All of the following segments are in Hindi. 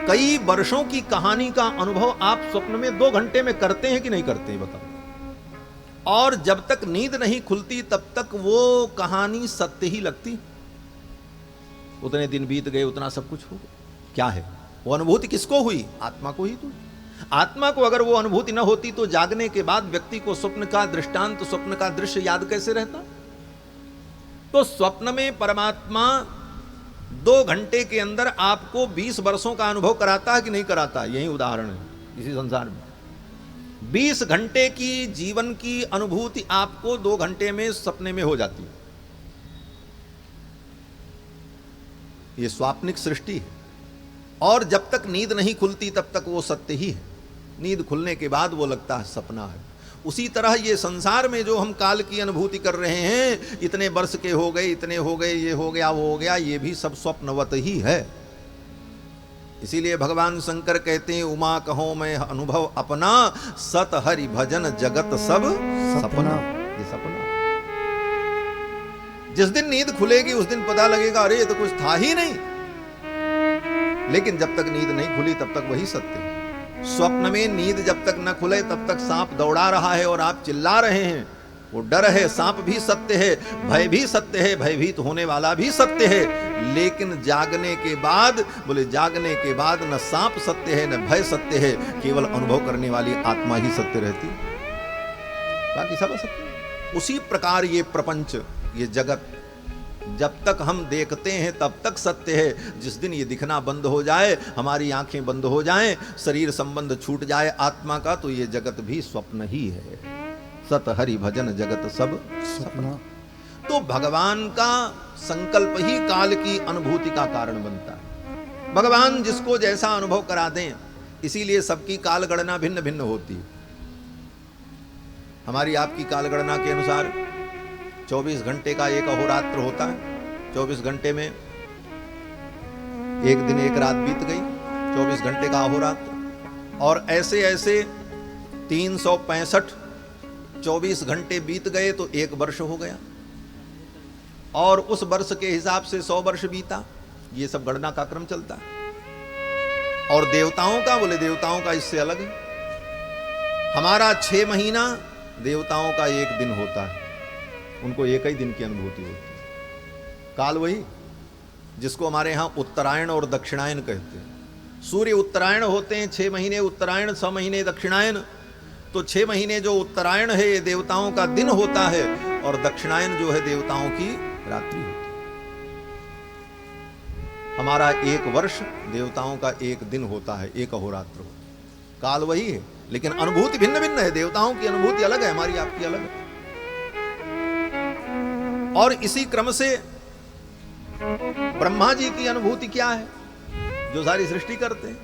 कई वर्षों की कहानी का अनुभव आप स्वप्न में 2 घंटे में करते हैं कि नहीं करते हैं, बताओ। और जब तक नींद नहीं खुलती तब तक वो कहानी सत्य ही लगती। उतने दिन बीत गए, उतना सब कुछ हो गया, क्या है वो अनुभूति? किसको हुई? आत्मा को ही तो। आत्मा को अगर वो अनुभूति न होती तो जागने के बाद व्यक्ति को स्वप्न का दृष्टांत, स्वप्न का दृश्य याद कैसे रहता? तो स्वप्न में परमात्मा 2 घंटे के अंदर आपको 20 वर्षों का अनुभव कराता है कि नहीं कराता? यही उदाहरण है इसी संसार में। 20 घंटे की जीवन की अनुभूति आपको 2 घंटे में सपने में हो जाती है। ये स्वाप्निक सृष्टि है। और जब तक नींद नहीं खुलती तब तक वो सत्य ही है। नींद खुलने के बाद वो लगता है सपना है। उसी तरह ये संसार में जो हम काल की अनुभूति कर रहे हैं, इतने वर्ष के हो गए, इतने हो गए, ये हो गया, वो हो गया, ये भी सब स्वप्नवत ही है। इसीलिए भगवान शंकर कहते हैं, उमा कहो मैं अनुभव अपना, सत हरि भजन जगत सब सपना। ये सपना। जिस दिन नींद खुलेगी उस दिन पता लगेगा, अरे ये तो कुछ था ही नहीं। लेकिन जब तक नींद नहीं खुली तब तक वही सत्य है। स्वप्न में नींद जब तक न खुले तब तक सांप दौड़ा रहा है और आप चिल्ला रहे हैं, वो डर है। सांप भी सत्य है, भय भी सत्य है, भयभीत होने वाला भी सत्य है। लेकिन जागने के बाद, बोले जागने के बाद न सांप सत्य है न भय सत्य है, केवल अनुभव करने वाली आत्मा ही सत्य रहती, बाकी सब असत्य। उसी प्रकार ये प्रपंच, ये जगत जब तक हम देखते हैं तब तक सत्य है। जिस दिन ये दिखना बंद हो जाए, हमारी आंखें बंद हो जाएं, शरीर संबंध छूट जाए आत्मा का, तो ये जगत भी स्वप्न ही है। सत हरि भजन जगत सब सपना। तो भगवान का संकल्प ही काल की अनुभूति का कारण बनता है। भगवान जिसको जैसा अनुभव करा दें, इसीलिए सबकी काल गणना भिन्न भिन्न होती है। हमारी आपकी काल गणना के अनुसार 24 घंटे का एक अहोरात्र होता है। 24 घंटे में एक दिन एक रात बीत गई, 24 घंटे का अहोरात्र। और ऐसे ऐसे 365 24 घंटे बीत गए तो 1 वर्ष हो गया। और उस वर्ष के हिसाब से 100 वर्ष बीता। ये सब गणना का क्रम चलता है। और देवताओं का, बोले देवताओं का इससे अलग है। हमारा 6 महीना, देवताओं का 1 दिन होता है। उनको 1 ही दिन की अनुभूति होती है। काल वही जिसको हमारे यहां उत्तरायण और दक्षिणायन कहते हैं। सूर्य उत्तरायण होते हैं 6 महीने उत्तरायण, 6 महीने दक्षिणायन। तो 6 महीने जो उत्तरायण है ये देवताओं का दिन होता है, और दक्षिणायन जो है देवताओं की रात्रि होती है। हमारा 1 वर्ष देवताओं का 1 दिन होता है, 1 अहोरात्र होता है। काल वही है, लेकिन अनुभूति भिन्न भिन्न है। देवताओं की अनुभूति अलग है, हमारी आपकी अलग है। और इसी क्रम से ब्रह्मा जी की अनुभूति क्या है, जो सारी सृष्टि करते हैं।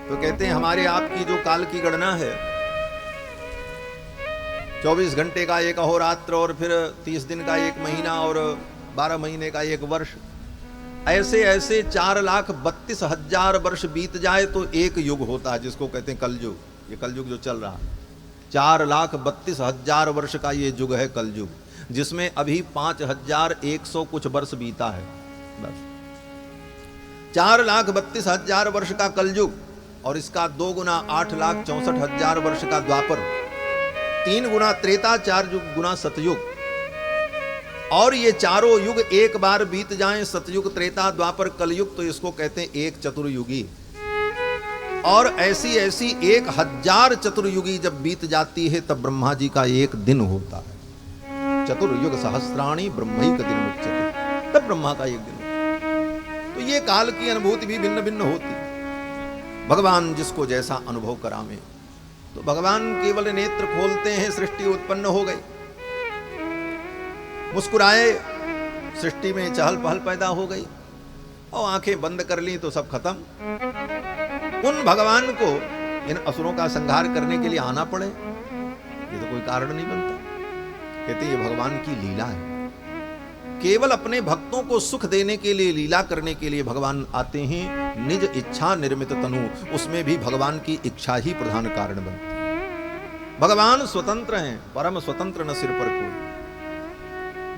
तो कहते हैं हमारे आपकी जो काल की गणना है, 24 घंटे का 1 अहोरात्र, और फिर 30 दिन का 1 महीना, और 12 महीने का 1 वर्ष। ऐसे ऐसे 4,32,000 वर्ष बीत जाए तो 1 युग होता है, जिसको कहते हैं कलयुग। ये कलयुग जो चल रहा है, 4,32,000 वर्ष का ये युग है कलयुग, जिसमें अभी 5,100 कुछ वर्ष बीता है। बस 4,32,000 वर्ष का कलयुग, और इसका 2 गुना 8,64,000 वर्ष का द्वापर, 3 गुना त्रेता, 4 गुना सतयुग। और ये चारों युग एक बार बीत जाएं, सतयुग, त्रेता, द्वापर, कलयुग, तो इसको कहते हैं एक चतुर्युगी। और ऐसी ऐसी 1,000 चतुर्युगी जब बीत जाती है तब ब्रह्मा जी का 1 दिन होता है। चतुर्युग सहस्राणी ब्रह्मैक दिन मुच्यते, तब ब्रह्मा का 1 दिन होता। तो ये काल की अनुभूति भी भिन्न भिन्न होती। भगवान जिसको जैसा अनुभव करावे, तो भगवान केवल नेत्र खोलते हैं, सृष्टि उत्पन्न हो गई, मुस्कुराए, सृष्टि में चहल पहल पैदा हो गई, और आंखें बंद कर ली तो सब खत्म। उन भगवान को इन असुरों का संहार करने के लिए आना पड़े, ये तो कोई कारण नहीं बनता। कहते ये भगवान की लीला है। केवल अपने भक्तों को सुख देने के लिए, लीला करने के लिए भगवान आते हैं। निज इच्छा निर्मित तनु, उसमें भी भगवान की इच्छा ही प्रधान कारण बनती है। भगवान स्वतंत्र हैं, परम स्वतंत्र, न सिर पर कोई।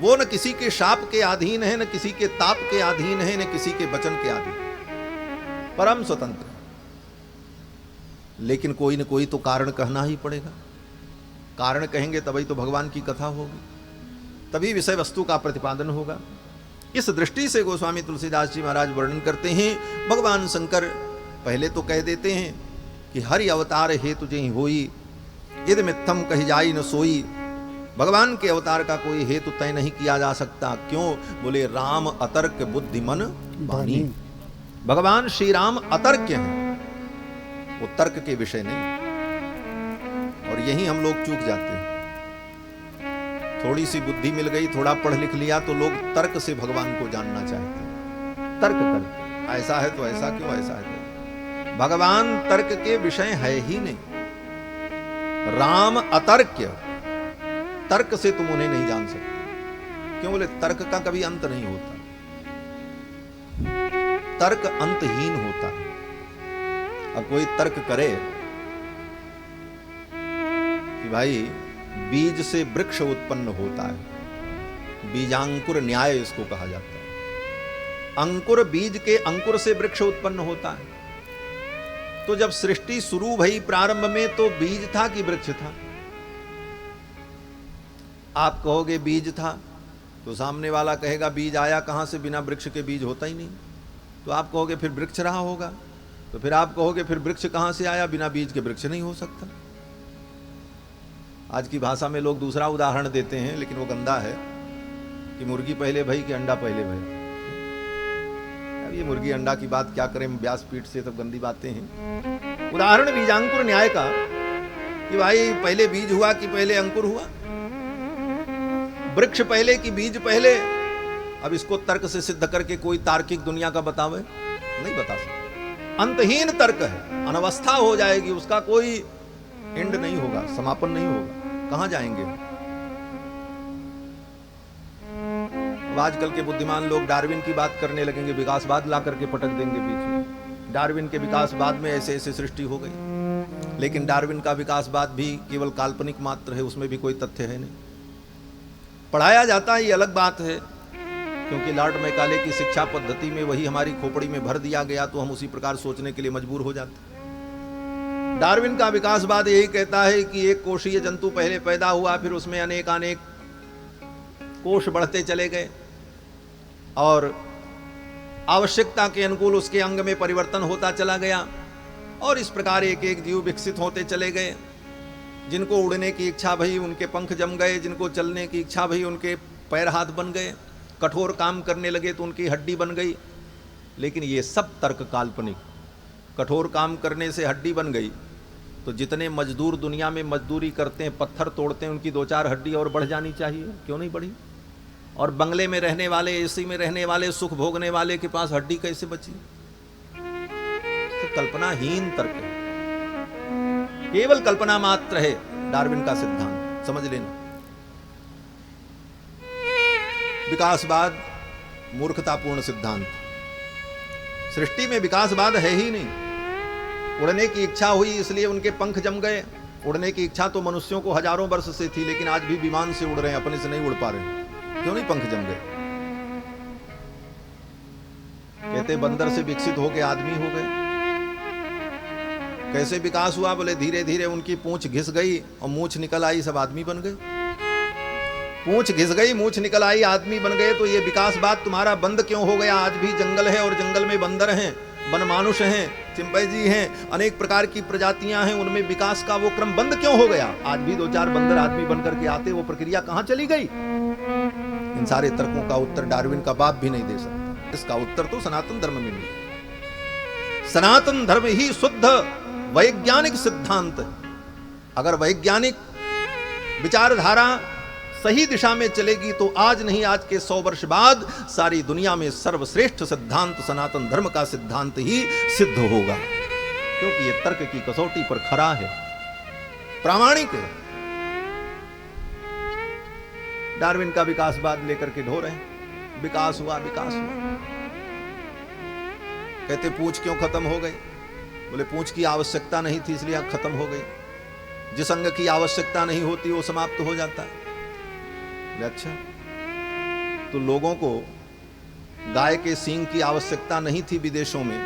वो न किसी के शाप के अधीन है, न किसी के ताप के अधीन है, न किसी के वचन के अधीन, परम स्वतंत्र। लेकिन कोई न कोई तो कारण कहना ही पड़ेगा। कारण कहेंगे तभी तो भगवान की कथा होगी, तभी विषय वस्तु का प्रतिपादन होगा। इस दृष्टि से गोस्वामी तुलसीदास जी महाराज वर्णन करते हैं। भगवान शंकर पहले तो कह देते हैं कि हरि अवतार हेतु जहि होई, यदि मिथ्यम कही जाई न सोई। भगवान के अवतार का कोई हेतु तय नहीं किया जा सकता। क्यों? बोले राम अतर्क बुद्धिमन बानी। भगवान श्री राम अतर्क हैं, वो तर्क के विषय नहीं। और यही हम लोग चूक जाते हैं। थोड़ी सी बुद्धि मिल गई, थोड़ा पढ़ लिख लिया तो लोग तर्क से भगवान को जानना चाहते हैं। तर्क करते, ऐसा है तो ऐसा क्यों, ऐसा है तो। भगवान तर्क के विषय है ही नहीं। राम अतर्क्य, तर्क से तुम उन्हें नहीं जान सकते। क्यों? बोले तर्क का कभी अंत नहीं होता, तर्क अंतहीन होता है। अब कोई तर्क करे कि भाई बीज से वृक्ष उत्पन्न होता है, बीजांकुर न्याय इसको कहा जाता है। अंकुर, बीज के अंकुर से वृक्ष उत्पन्न होता है। तो जब सृष्टि शुरू भई प्रारंभ में, तो बीज था कि वृक्ष था? आप कहोगे बीज था, तो सामने वाला कहेगा बीज आया कहां से, बिना वृक्ष के बीज होता ही नहीं। तो आप कहोगे फिर वृक्ष रहा होगा, तो फिर आप कहोगे फिर वृक्ष कहां से आया, बिना बीज के वृक्ष नहीं हो सकता। आज की भाषा में लोग दूसरा उदाहरण देते हैं, लेकिन वो गंदा है कि मुर्गी पहले भई कि अंडा पहले भई। अब ये मुर्गी अंडा की बात क्या करें, व्यासपीठ से तो गंदी बातें हैं। उदाहरण बीजांकुर न्याय का कि भाई पहले बीज हुआ कि पहले अंकुर हुआ, वृक्ष पहले कि बीज पहले। अब इसको तर्क से सिद्ध करके कोई तार्किक दुनिया का बतावे, नहीं बता सकता। अंतहीन तर्क है, अनवस्था हो जाएगी, उसका कोई एंड नहीं होगा, समापन नहीं होगा। कहां जाएंगे? अब आजकल के बुद्धिमान लोग डार्विन की बात करने लगेंगे, विकासवाद ला करके पटक देंगे बीच में। डार्विन के विकासवाद में ऐसे ऐसे सृष्टि हो गई, लेकिन डार्विन का विकासवाद भी केवल काल्पनिक मात्र है, उसमें भी कोई तथ्य है नहीं। पढ़ाया जाता है ये अलग बात है, क्योंकि लॉर्ड मैकाले की शिक्षा पद्धति में वही हमारी खोपड़ी में भर दिया गया, तो हम उसी प्रकार सोचने के लिए मजबूर हो जाते। डार्विन का विकासवाद यही कहता है कि एक कोशीय जंतु पहले पैदा हुआ, फिर उसमें अनेक अनेक कोश बढ़ते चले गए और आवश्यकता के अनुकूल उसके अंग में परिवर्तन होता चला गया, और इस प्रकार एक एक जीव विकसित होते चले गए। जिनको उड़ने की इच्छा भई उनके पंख जम गए, जिनको चलने की इच्छा भई उनके पैर हाथ बन गए, कठोर काम करने लगे तो उनकी हड्डी बन गई। लेकिन ये सब तर्क काल्पनिक। कठोर काम करने से हड्डी बन गई, तो जितने मजदूर दुनिया में मजदूरी करते हैं, पत्थर तोड़ते हैं, उनकी 2-4 हड्डी और बढ़ जानी चाहिए, क्यों नहीं बढ़ी? और बंगले में रहने वाले, एसी में रहने वाले, सुख भोगने वाले के पास हड्डी कैसे बची? तो कल्पनाहीन तर्क है, केवल कल्पना मात्र है डार्विन का सिद्धांत, समझ लेना। विकासवाद मूर्खतापूर्ण सिद्धांत। सृष्टि में विकासवाद है ही नहीं। उड़ने की इच्छा हुई इसलिए उनके पंख जम गए। उड़ने की इच्छा तो मनुष्यों को हजारों वर्ष से थी, लेकिन आज भी विमान से उड़ रहे हैं, अपने से नहीं उड़ पा रहे। क्यों नहीं पंख जम गए? कहते बंदर से विकसित होकर आदमी हो गए। कैसे विकास हुआ? बोले धीरे धीरे उनकी पूंछ घिस गई और मूंछ निकल आई, सब आदमी बन गए। पूंछ घिस गई, मूंछ निकल आई, आदमी बन गए। तो ये विकासवाद तुम्हारा बंद क्यों हो गया? आज भी जंगल है और जंगल में बंदर हैं, वन मानुष हैं, चिंपैंजी हैं, अनेक प्रकार की प्रजातियां हैं, उनमें विकास का वो क्रम बंद क्यों हो गया? आज भी 2-4 बंदर आदमी बनकर के आते, वो प्रक्रिया कहां चली गई? इन सारे तर्कों का उत्तर डार्विन का बाप भी नहीं दे सकता। इसका उत्तर तो सनातन धर्म में मिले। सनातन धर्म ही शुद्ध वैज्ञानिक सिद्धांत। अगर वैज्ञानिक विचारधारा सही दिशा में चलेगी तो आज नहीं, आज के 100 वर्ष बाद सारी दुनिया में सर्वश्रेष्ठ सिद्धांत सनातन धर्म का सिद्धांत ही सिद्ध होगा, क्योंकि यह तर्क की कसौटी पर खरा है, प्रामाणिक है। डार्विन का विकासवाद लेकर के ढो रहे हैं, विकास हुआ, विकास हुआ। कहते पूंछ क्यों खत्म हो गई? बोले पूंछ की आवश्यकता नहीं थी इसलिए खत्म हो गई। जिस अंग की आवश्यकता नहीं होती वो समाप्त हो जाता है। अच्छा, तो लोगों को गाय के सींग की आवश्यकता नहीं थी विदेशों में,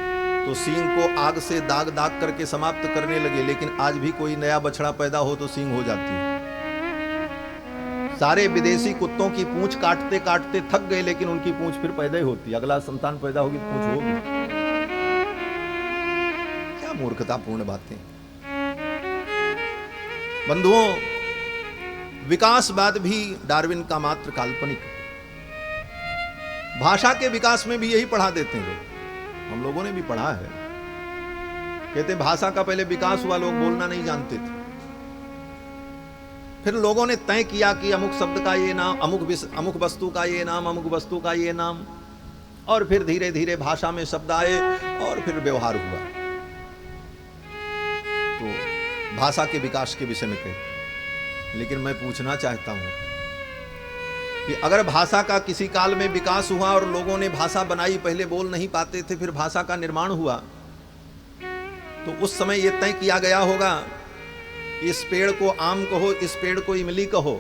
तो सींग को आग से दाग दाग करके समाप्त करने लगे, लेकिन आज भी कोई नया बछड़ा पैदा हो तो सींग हो जाती है। सारे विदेशी कुत्तों की पूंछ काटते काटते थक गए, लेकिन उनकी पूंछ फिर पैदा ही होती है। अगला संतान पैदा होगी तो पूंछ होगी। क्या मूर्खतापूर्ण बातें। बंधुओं, विकासवाद भी डार्विन का मात्र काल्पनिक। भाषा के विकास में भी यही पढ़ा देते हैं लोग। हम लोगों ने भी पढ़ा है, कहते भाषा का पहले विकास हुआ, लोग बोलना नहीं जानते थे। फिर लोगों ने तय किया कि अमुक शब्द का ये नाम, अमुक वस्तु का ये नाम, अमुक वस्तु का ये नाम, और फिर धीरे धीरे भाषा में शब्द आए और फिर व्यवहार हुआ। तो भाषा के विकास के विषय में कहे, लेकिन मैं पूछना चाहता हूं कि अगर भाषा का किसी काल में विकास हुआ और लोगों ने भाषा बनाई, पहले बोल नहीं पाते थे, फिर भाषा का निर्माण हुआ, तो उस समय यह तय किया गया होगा इस पेड़ को आम कहो, इस पेड़ को इमली कहो।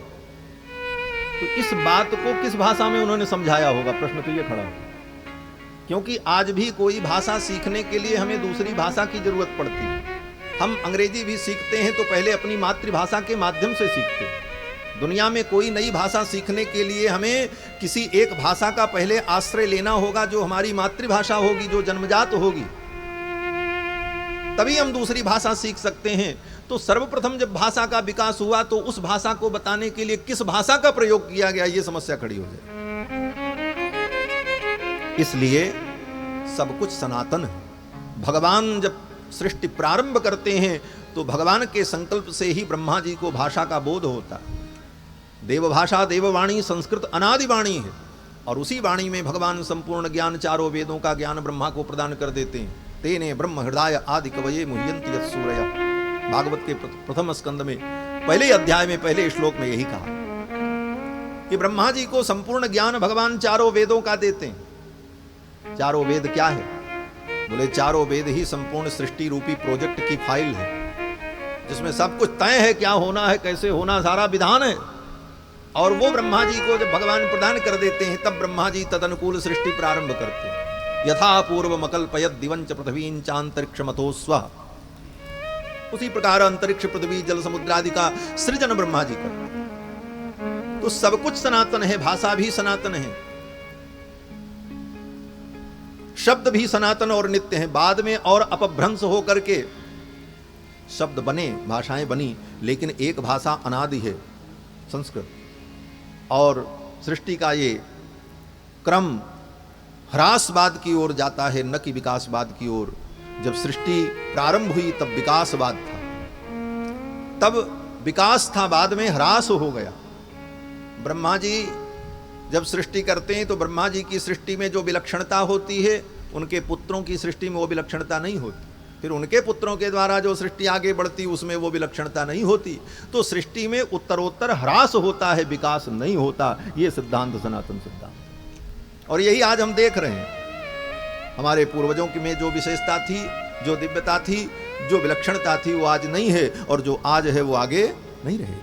तो इस बात को किस भाषा में उन्होंने समझाया होगा? प्रश्न तो ये खड़ा होगा। क्योंकि आज भी कोई भाषा सीखने के लिए हमें दूसरी भाषा की जरूरत पड़ती है। हम अंग्रेजी भी सीखते हैं तो पहले अपनी मातृभाषा के माध्यम से सीखते हैं। दुनिया में कोई नई भाषा सीखने के लिए हमें किसी एक भाषा का पहले आश्रय लेना होगा, जो हमारी मातृभाषा होगी, जो जन्मजात होगी, तभी हम दूसरी भाषा सीख सकते हैं। तो सर्वप्रथम जब भाषा का विकास हुआ तो उस भाषा को बताने के लिए किस भाषा का प्रयोग किया गया, यह समस्या खड़ी हो जाए। इसलिए सब कुछ सनातन है। भगवान जब सृष्टि प्रारंभ करते हैं तो भगवान के संकल्प से ही ब्रह्मा जी को भाषा का बोध होता है। देवभाषा देववाणी संस्कृत अनादि वाणी है, और उसी वाणी में भगवान संपूर्ण ज्ञान, चारों वेदों का ज्ञान ब्रह्मा को प्रदान कर देते हैं। तेने ब्रह्म हृदय आदि कवये मुह्यन्ति यत्सूरयः। भागवत के प्रथम स्कंद में पहले अध्याय में पहले श्लोक में यही कहा कि ब्रह्मा जी को संपूर्ण ज्ञान भगवान चारों वेदों का देते हैं। चारों वेद क्या है? बोले चारों वेद ही संपूर्ण सृष्टि रूपी प्रोजेक्ट की फाइल है, जिसमें सब कुछ तय है, क्या होना है, कैसे होना, सारा विधान है। और वो ब्रह्मा जी को जब भगवान प्रदान कर देते हैं, तब ब्रह्मा जी तदनुकूल सृष्टि प्रारंभ करते हैं। यथा पूर्वमकल्पयत दिवंच पृथ्वीं चांतरिक्षमतो स्वः। उसी प्रकार अंतरिक्ष, पृथ्वी, जल, समुद्र आदि का सृजन ब्रह्मा जी करते। तो सब कुछ सनातन है, भाषा भी सनातन है, शब्द भी सनातन और नित्य है। बाद में और अपभ्रंश हो करके शब्द बने, भाषाएं बनी, लेकिन एक भाषा अनादि है, संस्कृत। और सृष्टि का ये क्रम ह्रासवाद की ओर जाता है, न कि विकासवाद की ओर। जब सृष्टि प्रारंभ हुई तब विकासवाद था, तब विकास था, बाद में ह्रास हो गया। ब्रह्मा जी जब सृष्टि करते हैं तो ब्रह्मा जी की सृष्टि में जो विलक्षणता होती है, उनके पुत्रों की सृष्टि में वो विलक्षणता नहीं होती। फिर उनके पुत्रों के द्वारा जो सृष्टि आगे बढ़ती, उसमें वो विलक्षणता नहीं होती। तो सृष्टि में उत्तरोत्तर ह्रास होता है, विकास नहीं होता। ये सिद्धांत सनातन सिद्धांत, और यही आज हम देख रहे हैं। हमारे पूर्वजों की में जो विशेषता थी, जो दिव्यता थी, जो विलक्षणता थी, वो आज नहीं है, और जो आज है वो आगे नहीं रहेगी।